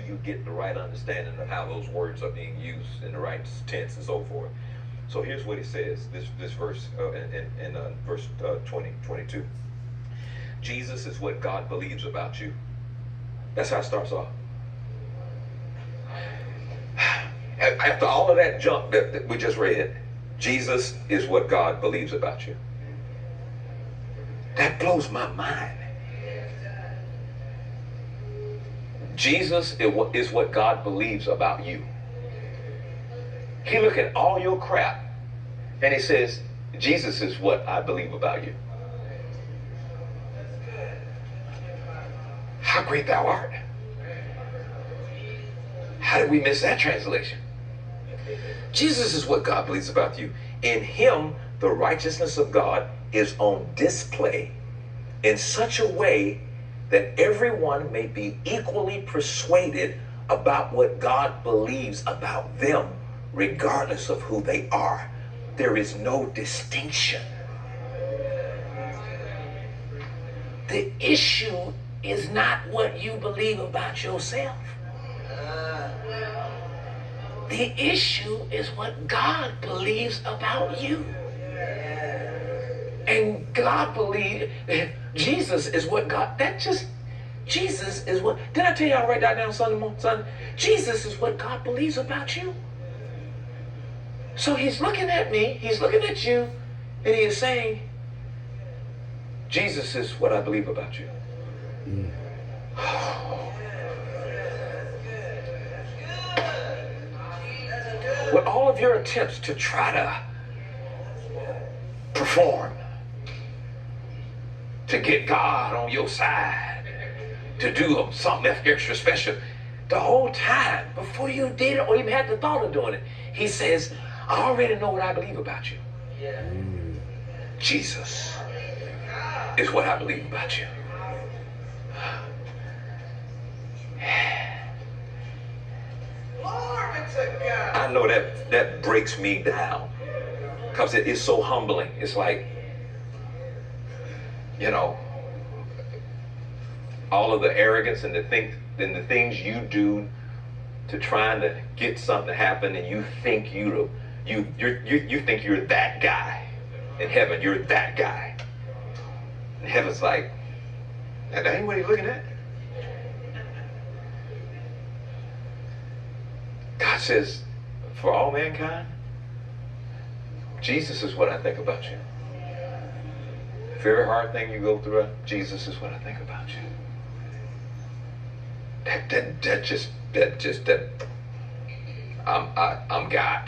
you get the right understanding of how those words are being used in the right tense and so forth. So here's what he says, this verse in verse 22. Jesus is what God believes about you. That's how it starts off. After all of that junk that we just read, Jesus is what God believes about you. That blows my mind. Jesus is what God believes about you. He look at all your crap and he says, Jesus is what I believe about you. How great thou art. How did we miss that translation? Jesus is what God believes about you. In him, the righteousness of God is on display in such a way that everyone may be equally persuaded about what God believes about them, regardless of who they are. There is no distinction. The issue is not what you believe about yourself. The issue is what God believes about you. And God believes, Jesus is what God, Jesus is what, did I tell you I'll write that down Sunday? Jesus is what God believes about you. So he's looking at me, he's looking at you, and he is saying, Jesus is what I believe about you. With all of your attempts to try to perform, to get God on your side, to do something extra special, the whole time, before you did it or even had the thought of doing it, he says, I already know what I believe about you. Jesus is what I believe about you. I know that breaks me down because it is so humbling. It's like, you know, all of the arrogance and the things you do to trying to get something to happen, and you think you think you're that guy. In heaven, you're that guy. And heaven's like, that ain't what he's looking at. God says, for all mankind, Jesus is what I think about you. For every hard thing you go through, Jesus is what I think about you. I'm God.